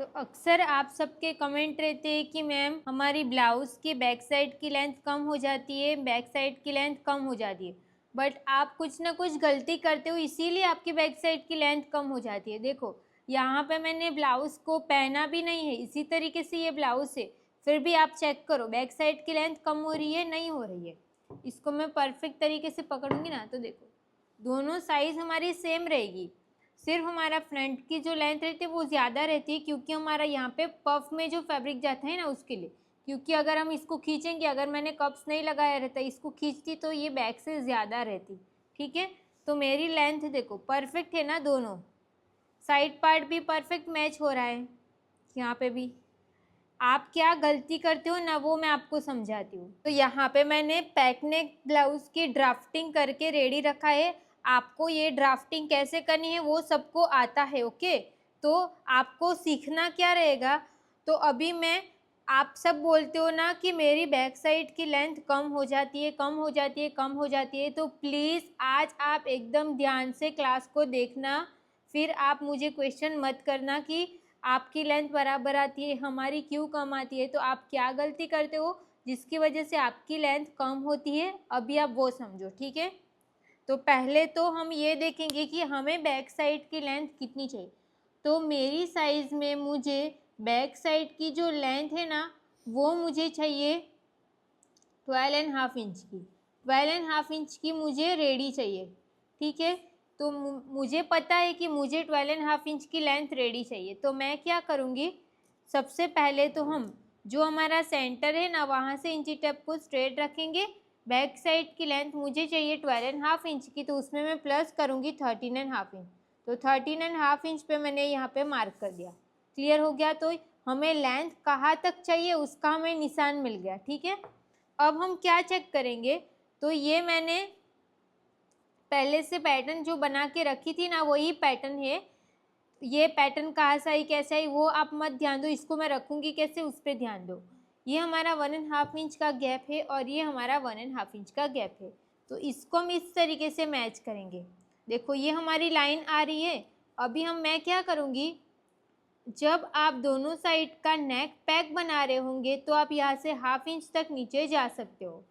तो अक्सर आप सबके कमेंट रहते हैं कि मैम हमारी ब्लाउज़ की बैक साइड की लेंथ कम हो जाती है, बैक साइड की लेंथ कम हो जाती है, बट आप कुछ ना कुछ गलती करते हो, इसीलिए आपकी बैक साइड की लेंथ कम हो जाती है। देखो यहाँ पे मैंने ब्लाउज़ को पहना भी नहीं है, इसी तरीके से ये ब्लाउज़ है, फिर भी आप चेक करो बैक साइड की लेंथ कम हो रही है, नहीं हो रही है। इसको मैं परफेक्ट तरीके से पकड़ूंगी ना, तो देखो दोनों साइज़ हमारी सेम रहेगी, सिर्फ हमारा फ्रंट की जो लेंथ रहती है वो ज़्यादा रहती है, क्योंकि हमारा यहाँ पे पफ में जो फैब्रिक जाता है ना उसके लिए। क्योंकि अगर हम इसको खींचेंगे, अगर मैंने कप्स नहीं लगाया रहता, इसको खींचती तो ये बैक से ज़्यादा रहती। ठीक है, तो मेरी लेंथ देखो परफेक्ट है ना, दोनों साइड पार्ट भी परफेक्ट मैच हो रहा है। यहाँ पे भी आप क्या गलती करते हो ना, वो मैं आपको समझाती हूँ। तो यहाँ पे मैंने पैक नेक ब्लाउज की ड्राफ्टिंग करके रेडी रखा है। आपको ये ड्राफ्टिंग कैसे करनी है वो सबको आता है, ओके। तो आपको सीखना क्या रहेगा, तो अभी मैं, आप सब बोलते हो ना कि मेरी बैक साइड की लेंथ कम हो जाती है, कम हो जाती है, कम हो जाती है, तो प्लीज़ आज आप एकदम ध्यान से क्लास को देखना, फिर आप मुझे क्वेश्चन मत करना कि आपकी लेंथ बराबर आती है, हमारी क्यों कम आती है। तो आप क्या गलती करते हो जिसकी वजह से आपकी लेंथ कम होती है, अभी आप वो समझो, ठीक है। तो पहले तो हम ये देखेंगे कि हमें बैक साइड की लेंथ कितनी चाहिए। तो मेरी साइज़ में मुझे बैक साइड की जो लेंथ है ना, वो मुझे चाहिए 12.5 इंच की। 12.5 इंच की मुझे रेडी चाहिए, ठीक है। तो मुझे पता है कि मुझे 12.5 इंच की लेंथ रेडी चाहिए। तो मैं क्या करूँगी, सबसे पहले तो हम जो हमारा सेंटर है ना, वहाँ से इंची टेप को स्ट्रेट रखेंगे। बैक साइड की लेंथ मुझे चाहिए 12.5 इंच की, तो उसमें मैं प्लस करूँगी 13.5 इंच। तो 13.5 इंच पे मैंने यहाँ पे मार्क कर दिया। क्लियर हो गया। तो हमें लेंथ कहाँ तक चाहिए उसका हमें निशान मिल गया, ठीक है। अब हम क्या चेक करेंगे, तो ये मैंने पहले से पैटर्न जो बना के रखी थी ना, वही पैटर्न है। ये पैटर्न कहाँ से आई कैसे आई वो आप मत ध्यान दो, इसको मैं रखूँगी कैसे उस पर ध्यान दो। ये हमारा 1.5 इंच का गैप है और ये हमारा 1.5 इंच का गैप है। तो इसको हम इस तरीके से मैच करेंगे। देखो ये हमारी लाइन आ रही है। अभी मैं क्या करूँगी, जब आप दोनों साइड का नेक पैक बना रहे होंगे तो आप यहाँ से 1/2 इंच तक नीचे जा सकते हो।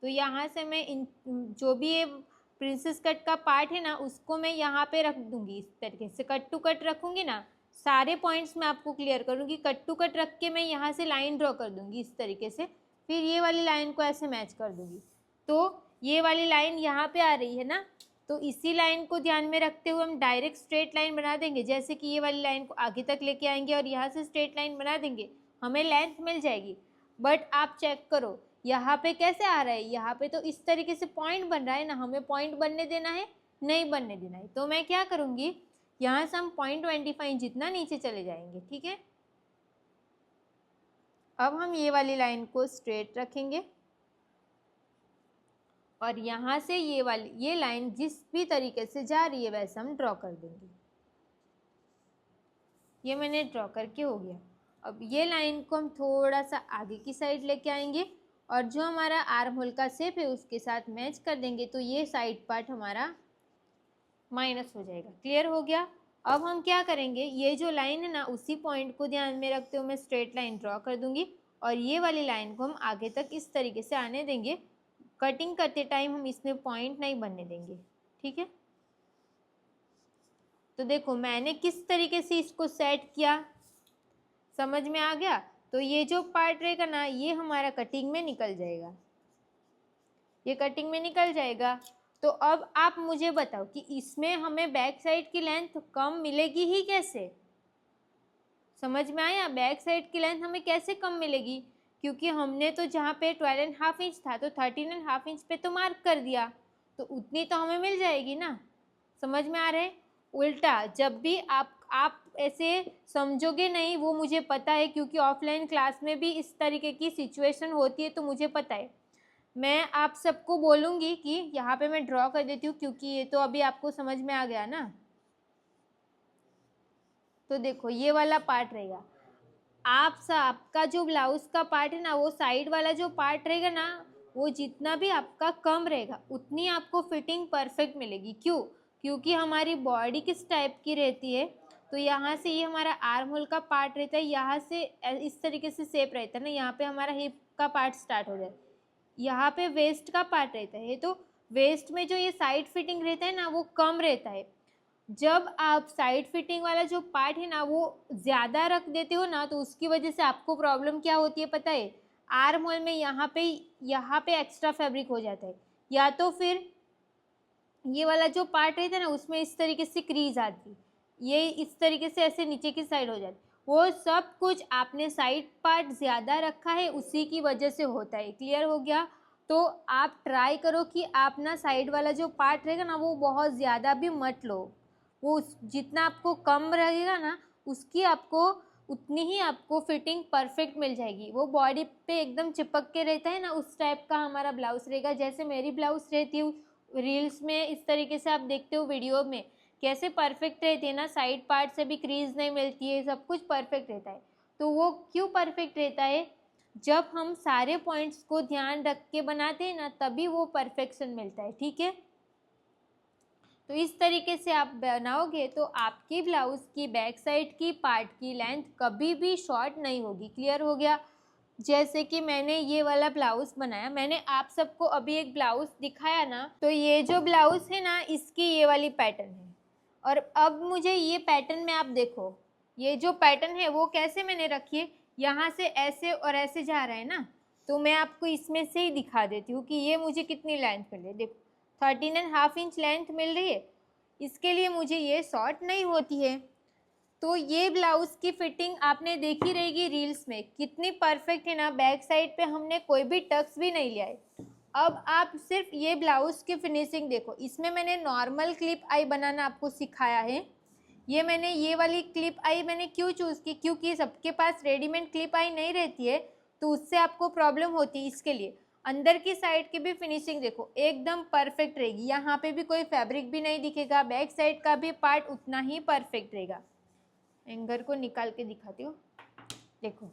तो यहाँ से मैं जो भी ये प्रिंसेस कट का पार्ट है ना, उसको मैं यहाँ पे रख दूँगी, इस तरीके से कट टू कट रखूँगी ना। सारे पॉइंट्स मैं आपको क्लियर करूँगी। कट टू कट रख के मैं यहाँ से लाइन ड्रॉ कर दूँगी इस तरीके से, फिर ये वाली लाइन को ऐसे मैच कर दूँगी। तो ये वाली लाइन यहाँ पे आ रही है ना, तो इसी लाइन को ध्यान में रखते हुए हम डायरेक्ट स्ट्रेट लाइन बना देंगे। जैसे कि ये वाली लाइन को आगे तक लेके आएंगे और यहाँ से स्ट्रेट लाइन बना देंगे, हमें लेंथ मिल जाएगी। बट आप चेक करो यहाँ पे कैसे आ रहा है, यहाँ पे तो इस तरीके से पॉइंट बन रहा है ना, हमें पॉइंट बनने देना है, नहीं बनने देना है। तो मैं क्या करूँगी, यहाँ से हम 0.25 जितना नीचे चले जाएंगे, ठीक है। अब हम ये वाली लाइन को स्ट्रेट रखेंगे और यहाँ से ये लाइन जिस भी तरीके से जा रही है वैसे हम ड्रॉ कर देंगे। ये मैंने ड्रॉ करके हो गया। अब ये लाइन को हम थोड़ा सा आगे की साइड लेके आएंगे और जो हमारा आर्म होल का शेप है उसके साथ मैच कर देंगे, तो ये साइड पार्ट हमारा माइनस हो जाएगा। क्लियर हो गया। अब हम क्या करेंगे, ये जो लाइन है ना, उसी पॉइंट को ध्यान में रखते हुए मैं स्ट्रेट लाइन ड्रॉ कर दूंगी और ये वाली लाइन को हम आगे तक इस तरीके से आने देंगे। कटिंग करते टाइम हम इसमें पॉइंट नहीं बनने देंगे, ठीक है। तो देखो मैंने किस तरीके से इसको सेट किया, समझ में आ गया। तो ये जो पार्ट रहेगा ना, ये हमारा कटिंग में निकल जाएगा, ये कटिंग में निकल जाएगा। तो अब आप मुझे बताओ कि इसमें हमें बैक साइड की लेंथ कम मिलेगी ही कैसे। समझ में आया, बैक साइड की लेंथ हमें कैसे कम मिलेगी, क्योंकि हमने तो जहाँ पे 12.5 इंच था तो 13.5 इंच पे तो मार्क कर दिया, तो उतनी तो हमें मिल जाएगी ना। समझ में आ रहा है। उल्टा जब भी आप ऐसे समझोगे नहीं, वो मुझे पता है, क्योंकि ऑफलाइन क्लास में भी इस तरीके की सिचुएशन होती है, तो मुझे पता है। मैं आप सबको बोलूँगी कि यहाँ पे मैं ड्रॉ कर देती हूँ, क्योंकि ये तो अभी आपको समझ में आ गया ना। तो देखो ये वाला पार्ट रहेगा, आपका जो ब्लाउज का पार्ट है ना, वो साइड वाला जो पार्ट रहेगा ना, वो जितना भी आपका कम रहेगा उतनी आपको फिटिंग परफेक्ट मिलेगी। क्यों, क्योंकि हमारी बॉडी किस टाइप की रहती है, तो यहाँ से ये हमारा आर्म होल का पार्ट रहता है, यहाँ से इस तरीके से शेप रहता है ना, यहाँ पे हमारा हिप का पार्ट स्टार्ट हो जाए, यहाँ पे वेस्ट का पार्ट रहता है। तो वेस्ट में जो ये साइड फिटिंग रहता है ना वो कम रहता है। जब आप साइड फिटिंग वाला जो पार्ट है ना वो ज़्यादा रख देते हो ना, तो उसकी वजह से आपको प्रॉब्लम क्या होती है पता है, आर्म होल में यहाँ पे एक्स्ट्रा फैब्रिक हो जाता है, या तो फिर ये वाला जो पार्ट रहता है ना उसमें इस तरीके से क्रीज आती, ये इस तरीके से ऐसे नीचे की साइड हो जाती, वो सब कुछ आपने साइड पार्ट ज़्यादा रखा है उसी की वजह से होता है। क्लियर हो गया? तो आप ट्राई करो कि आप ना साइड वाला जो पार्ट रहेगा ना वो बहुत ज़्यादा भी मत लो, वो जितना आपको कम रहेगा ना उसकी आपको उतनी ही आपको फिटिंग परफेक्ट मिल जाएगी। वो बॉडी पे एकदम चिपक के रहता है ना, उस टाइप का हमारा ब्लाउज रहेगा। जैसे मेरी ब्लाउज रहती है रील्स में, इस तरीके से आप देखते हो वीडियो में कैसे परफेक्ट रहती है ना, साइड पार्ट से भी क्रीज नहीं मिलती है, सब कुछ परफेक्ट रहता है। तो वो क्यों परफेक्ट रहता है, जब हम सारे पॉइंट्स को ध्यान रख के बनाते हैं ना तभी वो परफेक्शन मिलता है। ठीक है, तो इस तरीके से आप बनाओगे तो आपकी ब्लाउज की बैक साइड की पार्ट की लेंथ कभी भी शॉर्ट नहीं होगी। क्लियर हो गया? जैसे कि मैंने ये वाला ब्लाउज बनाया, मैंने आप सबको अभी एक ब्लाउज दिखाया ना, तो ये जो ब्लाउज है ना इसकी ये वाली पैटर्न है, और अब मुझे ये पैटर्न में आप देखो, ये जो पैटर्न है वो कैसे मैंने रखी है, यहाँ से ऐसे और ऐसे जा रहा है ना, तो मैं आपको इसमें से ही दिखा देती हूँ कि ये मुझे कितनी लेंथ मिल रही है। देखो 13.5 इंच लेंथ मिल रही है, इसके लिए मुझे ये शॉर्ट नहीं होती है। तो ये ब्लाउज की फिटिंग आपने देखी रहेगी रील्स में, कितनी परफेक्ट है ना, बैक साइड पे हमने कोई भी टक्स भी नहीं लिया है। अब आप सिर्फ ये ब्लाउज की फिनिशिंग देखो, इसमें मैंने नॉर्मल क्लिप आई बनाना आपको सिखाया है। ये मैंने ये वाली क्लिप आई मैंने क्यों चूज़ की, क्योंकि सबके पास रेडीमेड क्लिप आई नहीं रहती है, तो उससे आपको प्रॉब्लम होती है। इसके लिए अंदर की साइड की भी फिनिशिंग देखो एकदम परफेक्ट रहेगी, यहाँ पे भी कोई फैब्रिक भी नहीं दिखेगा, बैक साइड का भी पार्ट उतना ही परफेक्ट रहेगा। एंगर को निकाल के दिखाती हूँ, देखो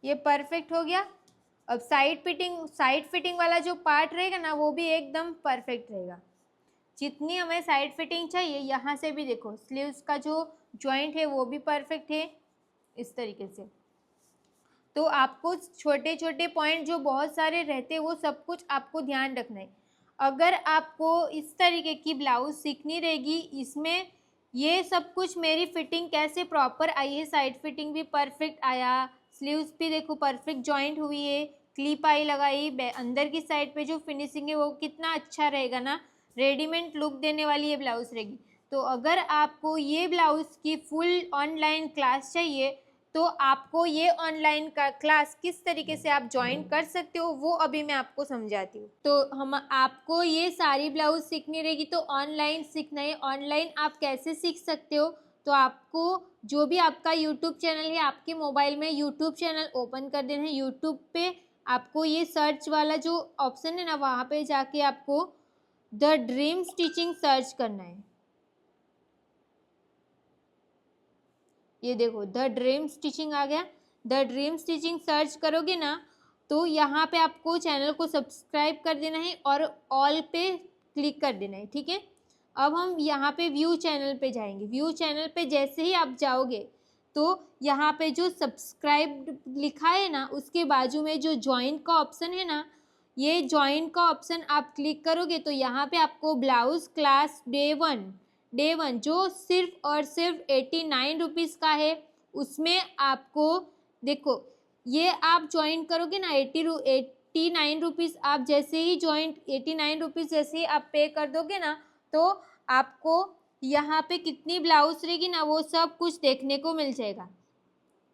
ये परफेक्ट हो गया। अब साइड फिटिंग वाला जो पार्ट रहेगा ना वो भी एकदम परफेक्ट रहेगा, जितनी हमें साइड फिटिंग चाहिए। यहाँ से भी देखो स्लीव्स का जो जॉइंट है वो भी परफेक्ट है इस तरीके से। तो आपको छोटे छोटे पॉइंट जो बहुत सारे रहते हैं वो सब कुछ आपको ध्यान रखना है। अगर आपको इस तरीके की ब्लाउज सीखनी रहेगी, इसमें ये सब कुछ मेरी फिटिंग कैसे प्रॉपर आई है, साइड फिटिंग भी परफेक्ट आया, स्लीव्स भी देखो परफेक्ट जॉइंट हुई है, क्लिप आई लगाई, अंदर की साइड पे जो फिनिशिंग है वो कितना अच्छा रहेगा ना, रेडीमेड लुक देने वाली ये ब्लाउज रहेगी। तो अगर आपको ये ब्लाउज की फुल ऑनलाइन क्लास चाहिए तो आपको ये ऑनलाइन का क्लास किस तरीके से आप ज्वाइन कर सकते हो वो अभी मैं आपको समझाती हूँ। तो हम आपको ये सारी ब्लाउज सीखनी रहेगी तो ऑनलाइन सीखना है। ऑनलाइन आप कैसे सीख सकते हो, तो आपको जो भी आपका यूट्यूब चैनल है, आपके मोबाइल में यूट्यूब चैनल ओपन कर देना है। यूट्यूब पे आपको ये सर्च वाला जो ऑप्शन है ना वहाँ पे जाके आपको द ड्रीम स्टिचिंग सर्च करना है। ये देखो द ड्रीम स्टिचिंग आ गया। द ड्रीम स्टिचिंग सर्च करोगे ना तो यहाँ पे आपको चैनल को सब्सक्राइब कर देना है और ऑल पे क्लिक कर देना है। ठीक है, अब हम यहाँ पे व्यू चैनल पे जाएंगे। व्यू चैनल पे जैसे ही आप जाओगे तो यहाँ पे जो सब्सक्राइब लिखा है ना उसके बाजू में जो ज्वाइन का ऑप्शन है ना, ये ज्वाइन का ऑप्शन आप क्लिक करोगे तो यहाँ पे आपको ब्लाउज क्लास डे वन जो सिर्फ और सिर्फ 89 रुपीज़ का है, उसमें आपको देखो ये आप ज्वाइन करोगे ना 89 रुपीज़, आप जैसे ही ज्वाइन 89 रुपीज़ जैसे ही आप पे कर दोगे ना तो आपको यहाँ पे कितनी ब्लाउज रहेगी ना वो सब कुछ देखने को मिल जाएगा।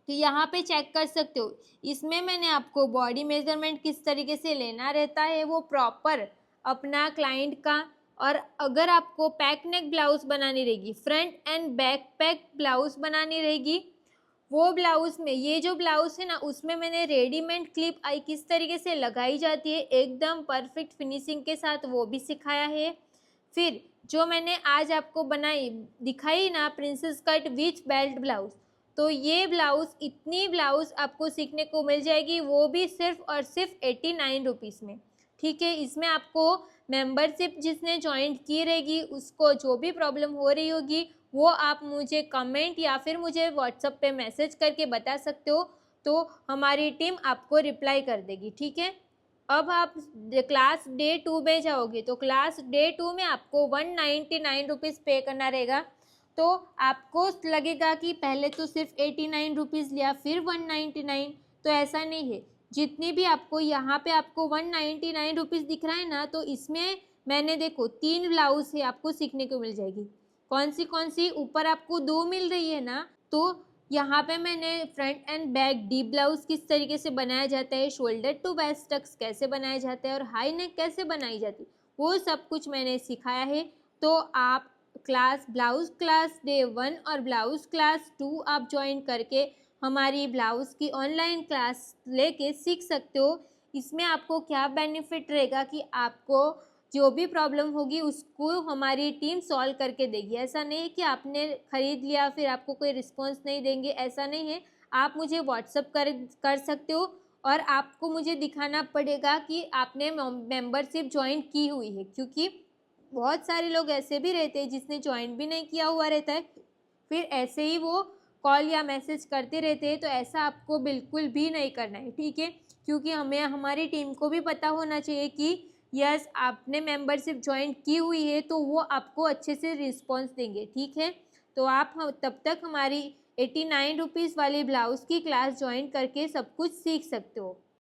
तो यहाँ पे चेक कर सकते हो, इसमें मैंने आपको बॉडी मेजरमेंट किस तरीके से लेना रहता है वो प्रॉपर अपना क्लाइंट का, और अगर आपको पैक नेक ब्लाउज बनानी रहेगी, front end back pack blouse बनानी रहेगी, वो ब्लाउज में ये जो ब्लाउज है ना उसमें मैंने रेडीमेड क्लिप आई किस तरीके से लगाई जाती है एकदम परफेक्ट फिनिशिंग के साथ वो भी सिखाया है। फिर जो मैंने आज आपको बनाई दिखाई ना princess cut with belt blouse, तो ये ब्लाउज इतनी ब्लाउज आपको सीखने को मिल जाएगी, वो भी सिर्फ और सिर्फ 89 रुपीज़ में। ठीक है, इसमें आपको मेंबरशिप जिसने ज्वाइन की रहेगी उसको जो भी प्रॉब्लम हो रही होगी वो आप मुझे कमेंट या फिर मुझे व्हाट्सएप पे मैसेज करके बता सकते हो, तो हमारी टीम आपको रिप्लाई कर देगी, ठीक है। अब आप क्लास डे 2 में जाओगे तो क्लास डे 2 में आपको 199 रुपीज़ पे करना रहेगा। तो आपको लगेगा कि पहले तो सिर्फ 89 रुपीज़ लिया फिर 199, तो ऐसा नहीं है। जितनी भी आपको यहाँ पे आपको 199 रुपीज़ दिख रहा है ना, तो इसमें मैंने देखो 3 ब्लाउज है आपको सीखने को मिल जाएगी। कौन सी ऊपर आपको 2 मिल रही है ना, तो यहाँ पे मैंने front end back deep blouse किस तरीके से बनाया जाता है, शोल्डर टू वेस्ट टक्स कैसे बनाया जाता है और हाई नेक कैसे बनाई जाती है, वो सब कुछ मैंने सिखाया है। तो आप ब्लाउज क्लास डे 1 और ब्लाउज क्लास 2 आप ज्वाइन करके हमारी ब्लाउज की ऑनलाइन क्लास लेके सीख सकते हो। इसमें आपको क्या बेनिफिट रहेगा कि आपको जो भी प्रॉब्लम होगी उसको हमारी टीम सॉल्व करके देगी। ऐसा नहीं है कि आपने ख़रीद लिया फिर आपको कोई रिस्पॉन्स नहीं देंगे, ऐसा नहीं है। आप मुझे व्हाट्सअप कर सकते हो और आपको मुझे दिखाना पड़ेगा कि आपने मेंबरशिप ज्वाइन की हुई है, क्योंकि बहुत सारे लोग ऐसे भी रहते हैं जिसने ज्वाइन भी नहीं किया हुआ रहता है, फिर ऐसे ही वो कॉल या मैसेज करते रहते हैं। तो ऐसा आपको बिल्कुल भी नहीं करना है, ठीक है। क्योंकि हमें हमारी टीम को भी पता होना चाहिए कि यस आपने मेंबरशिप ज्वाइन की हुई है, तो वो आपको अच्छे से रिस्पॉन्स देंगे, ठीक है। तो आप तब तक हमारी 89 रुपीज़ वाली ब्लाउज़ की क्लास ज्वाइन करके सब कुछ सीख सकते हो।